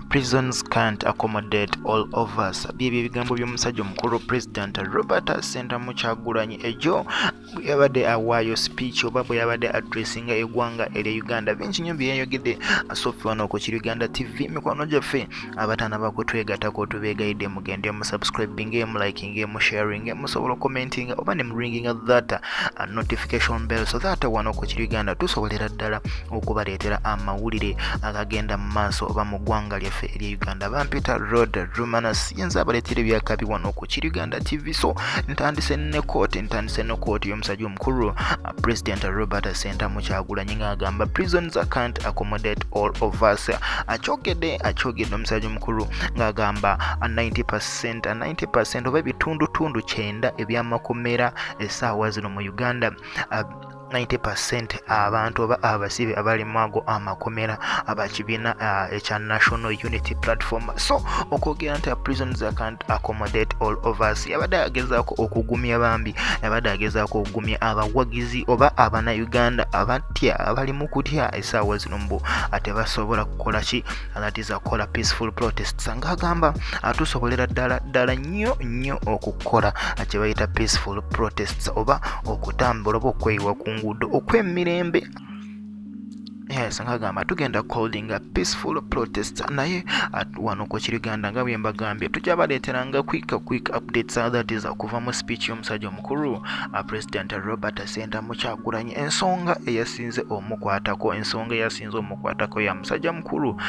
prisons can't accommodate all of us. Byebyo ebigambo by'omusajja omukulu President Robert Sentamu Kyagulanyi ejo yabadde awaayo speech oba bwe yabadde addressinga eggwanga erya Uganda. Bingi nnyo bye yayogedde asoofi wano ku Kili Uganda TV. Mikwano gyaffe abataana bakutwegatako tubeegayidde mugende mu subscribing, mu liking, mu sharing, musobola commenting oba ne mu ringing that notification bell so that wano ku Kili Uganda tusobolera ddala okubaleetera amawulire agagenda mu maaso oba mu ggwanga lyaffe erya Uganda. Bampita Road Rumanas yenza abaleetera ebyakabi wano ku Kili Uganda TV. So ntandise ne kooti y'omusajja omukulu President Robert Sentamu Kyagulanyi ng'agamba prisons can't accommodate all of us. Akyogedde omusajja omukulu ng'agamba 90% oba ebitundutundu 9 ebyamakomera essaawa zino mu Uganda 90% abantu oba abasibe abali mwago amakomera abakibiina ekya National Unity Platform. So okwogera nti prisons can't accommodate all of us yabadde agezaako okugumya bambi, yabadde agezaako okugumya abawagizi oba abana-Uganda abatya abali mu kutya essaawa zino mbu tebasobola kukola ki alatiza kukola peaceful protests. Ng'agamba tusobolera ddala nnyo okukola kye bayita peaceful protests oba okutambula oba okweyiwa ku nguudo okw'emirembe. Yes, ngagamba tugenda calling a peaceful protest naye wano ku Kili Uganda nga bwe mbagambye tujja baleeteranga quick updates that is okuva mu speech y'omusajja omukulu President Robert Sentamu Kyagulanyi. Ensonga eyasinze omukwatako ya musajja mukulu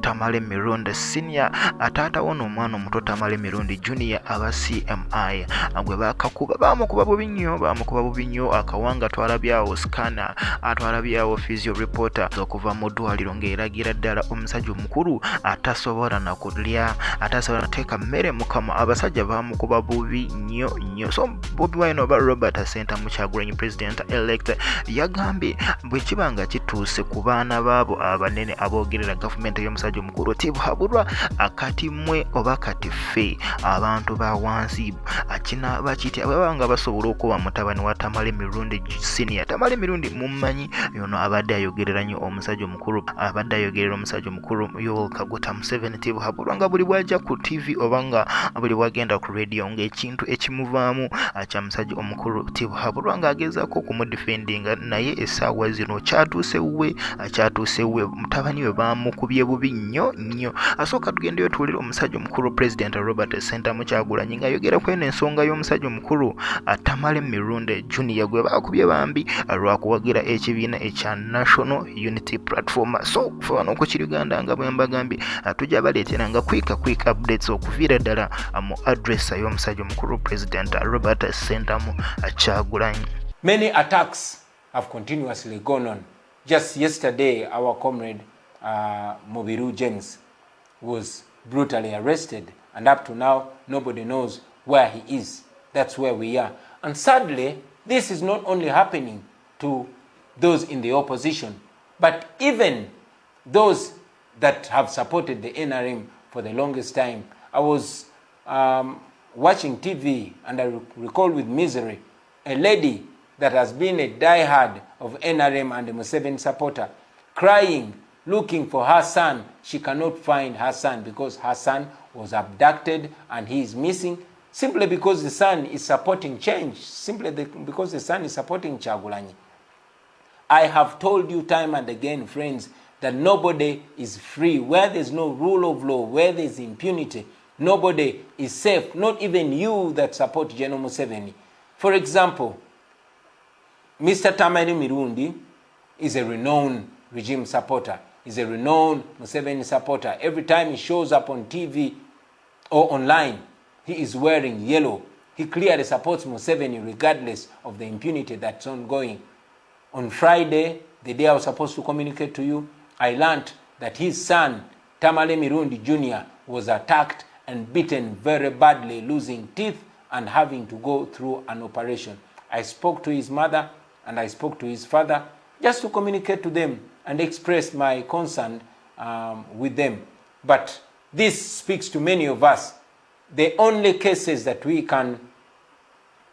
Tamare Mirundi Senior ataatawo n'omwana omuto Tamare Mirundi Junior aba CMI gwe bakakuba bamukuba bubi nnyo akawanga twalabyawo scanner atwalabyawo physio reporter okuva mu ddwaliro ng'eragira ddala omusajja omukulu atasobola na kulya atasobola nateeka mmere mukama. Abasajja bamukuba bubi nnyo. So Bobi Wine oba Robert Sentamu Kyagulanyi President elect yagambye bwe kiba nga kituuse ku baana baabo abanene aboogerera gavumenti y'omusajja omukulu tibuhabulwa akati mmwe oba kati ffe abantu ba wansi akina bakitya bwe nga basobola okuba mutabani wa Tamare Mirundi Senior. Tamare Mirundi mummanyi yono abadde ayogerera nnyo omusajja omukulu abadde ayogerera omusajja omukulu Yoweri Kaguta Museveni tibuhabulwa nga buli bwajja ku TV oba nga buli bwagenda ku radio ng'ekintu ekimuvaamu kya musajja omukulu tibuhabulwa ng'agezaako okumudefendinga naye essaawa zino kyatuuse we mutabani we bamukubye bubi nnyo. Asooka tugendeyo tuwulire omusajja omukulu President Robert Sentamu Kyagulanyi ng'ayogera ku eno ensonga y'omusajja omukulu Tamare Mirundi Junior gwe baakubye bambi lwakuwagira ekibiina ekya National Unity Platform. So ffe wano ku Kili Uganda nga bwe mbagambye tujja baleeteranga quick updates okuviira ddala mu address y'omusajja omukulu President Robert Sentamu Kyagulanyi. Many attacks have continuously gone on. Just yesterday, our comrade Mubiru James was brutally arrested, and up to now, nobody knows where he is. That's where we are. And sadly, this is not only happening to those in the opposition, but even those that have supported the NRM for the longest time. I was watching TV and I recall with misery a lady that has been a diehard of NRM and a Museveni supporter crying, looking for her son. She cannot find her son because her son was abducted and he is missing simply because the son is supporting change, because the son is supporting Kyagulanyi. I have told you time and again, friends, that nobody is free. Where there's no rule of law, where there's impunity, nobody is safe, not even you that support General Museveni. For example, Mr. Tamare Mirundi is a renowned regime supporter, is a renowned Museveni supporter. Every time he shows up on TV or online, he is wearing yellow. He clearly supports Museveni regardless of the impunity that's ongoing. On Friday, the day I was supposed to communicate to you, I learned that his son, Tamare Mirundi Jr., was attacked and beaten very badly, losing teeth and having to go through an operation. I spoke to his mother and I spoke to his father just to communicate to them and express my concern with them. But this speaks to many of us. The only cases that we can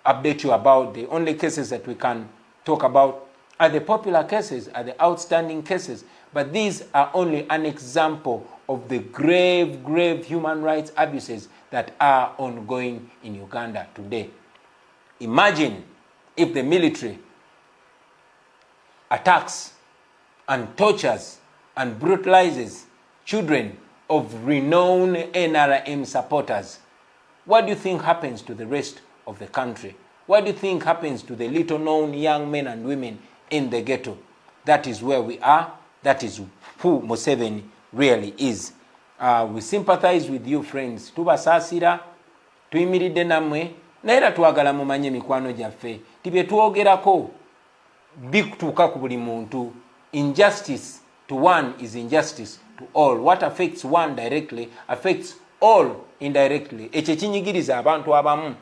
update you about, the only cases that we can talk about are the popular cases, are the outstanding cases. But these are only an example of the grave human rights abuses that are ongoing in Uganda today. Imagine if the military attacks and tortures and brutalizes children of renowned NRM supporters. What do you think happens to the rest of the country? What do you think happens to the little known young men and women in the ghetto? That is where we are. That is who Museveni really is. We sympathize with you, friends. Tubasasira, tuyimiridde namwe, naera tuagala mumanye mikwano gyaffe. Tibye tuogerako bikutuuka ku buli muntu. Injustice to one is injustice to all. What affects one directly affects all indirectly. Ekyo kinyigiriza abantu abamu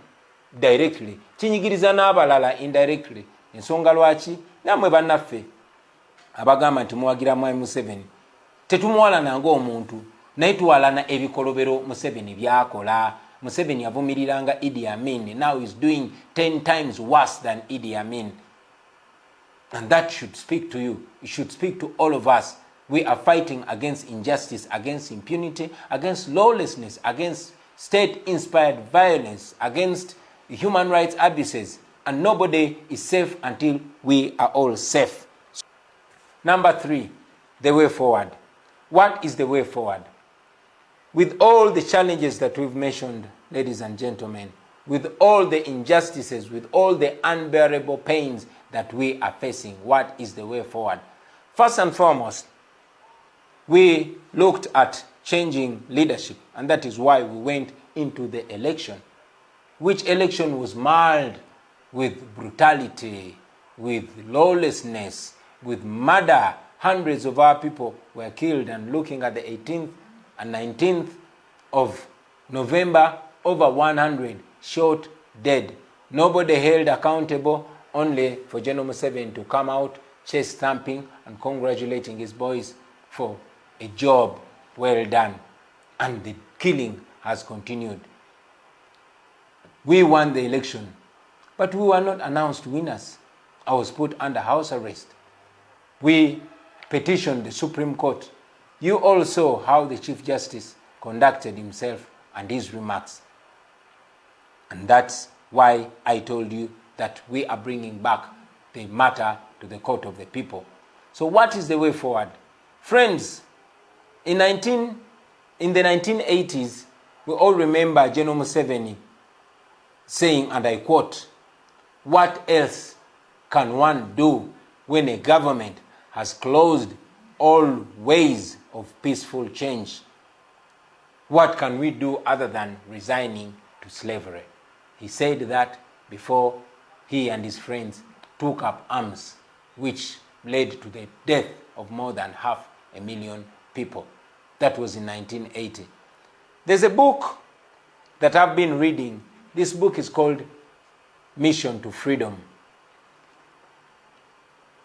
directly, kinyigiriza n'abalala indirectly. Ensonga lwaki namwe bannaffe abagamba nti muwagira Mwami Museveni tetumuwalana ng'omuntu naye tuwalana ebikolobero Museveni byakola. Museveni yavumiriranga Idi Amin. Now he's doing 10 times worse than Idi Amin. And that should speak to you. It should speak to all of us. We are fighting against injustice, against impunity, against lawlessness, against state-inspired violence, against human rights abuses. And nobody is safe until we are all safe. Number 3, the way forward. What is the way forward? With all the challenges that we've mentioned, ladies and gentlemen, with all the injustices, with all the unbearable pains that we are facing, what is the way forward? First and foremost, we looked at changing leadership, and that is why we went into the election, which election was marred with brutality, with lawlessness, with murder. Hundreds of our people were killed, and looking at the 18th and 19th of November, over 100 shot dead. Nobody held accountable, only for General Museveni to come out chest thumping and congratulating his boys for a job well done. And the killing has continued. We won the election, but we were not announced winners. I was put under house arrest. We petitioned the Supreme Court. You all saw how the Chief Justice conducted himself and his remarks. And that's why I told you that we are bringing back the matter to the court of the people. So what is the way forward? Friends, in the 1980s, we all remember General Museveni saying, and I quote, "What else can one do when a government has closed all ways of peaceful change? What can we do other than resigning to slavery?" He said that before he and his friends took up arms, which led to the death of more than 500,000 people. That was in 1980. There's a book that I've been reading. This book is called Mission to Freedom,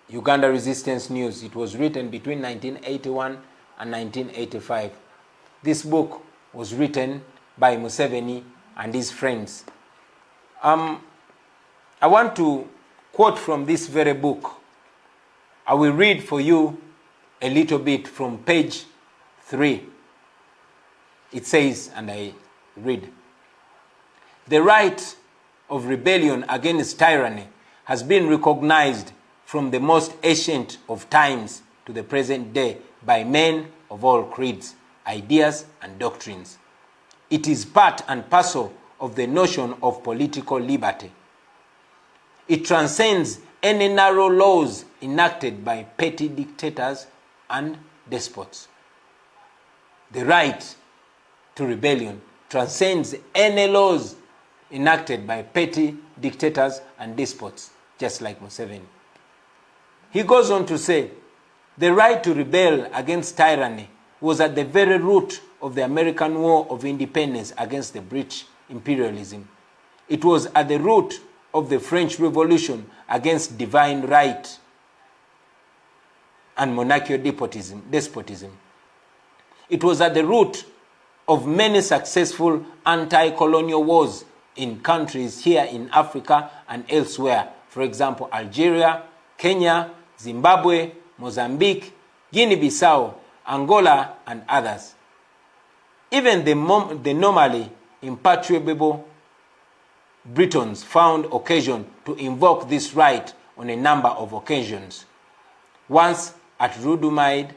Uganda Resistance News. It was written between 1981 and 1985. This book was written by Museveni and his friends. I want to quote from this very book. I will read for you a little bit from page 3. It says, and I read, "The right of rebellion against tyranny has been recognized from the most ancient of times to the present day by men of all creeds, ideas, and doctrines. It is part and parcel of the notion of political liberty. It transcends any narrow laws enacted by petty dictators and despots." The right to rebellion transcends any laws enacted by petty dictators and despots, just like Museveni. He goes on to say, "The right to rebel against tyranny was at the very root of the American War of Independence against the British imperialism. It was at the root of the French Revolution against divine right and monarchical despotism. It was at the root of many successful anti-colonial wars in countries here in Africa and elsewhere. For example, Algeria, Kenya, Zimbabwe, Mozambique, Guinea-Bissau, Angola, and others. Even the normally imperturbable Britons found occasion to invoke this right on a number of occasions. Once at Rudumide,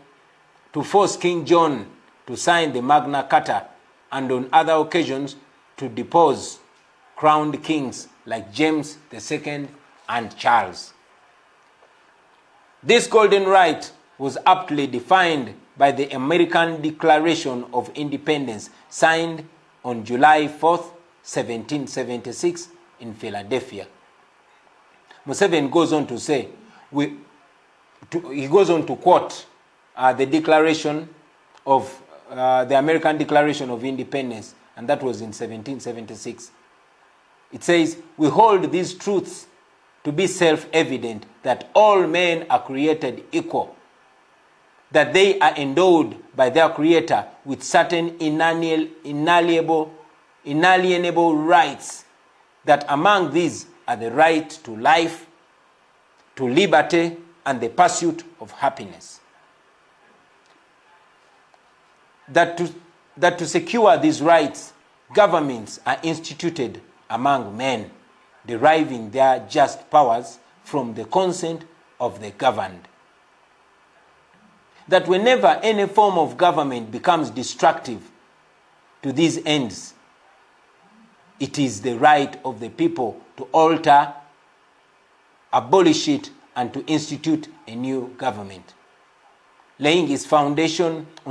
to force King John to sign the Magna Carta, and on other occasions to depose crowned kings like James II and Charles. This golden right was aptly defined by the American Declaration of Independence signed on July 4th, 1776 in Philadelphia. Museveni goes on to say, he goes on to quote the Declaration of the American Declaration of Independence, and that was in 1776. It says, "We hold these truths to be self-evident, that all men are created equal, that they are endowed by their Creator with certain inalienable rights, that among these are the right to life, to liberty, and the pursuit of happiness. That to secure these rights, governments are instituted among men, deriving their just powers from the consent of the governed. That whenever any form of government becomes destructive to these ends, it is the right of the people to alter, abolish it, and to institute a new government." Laying its foundation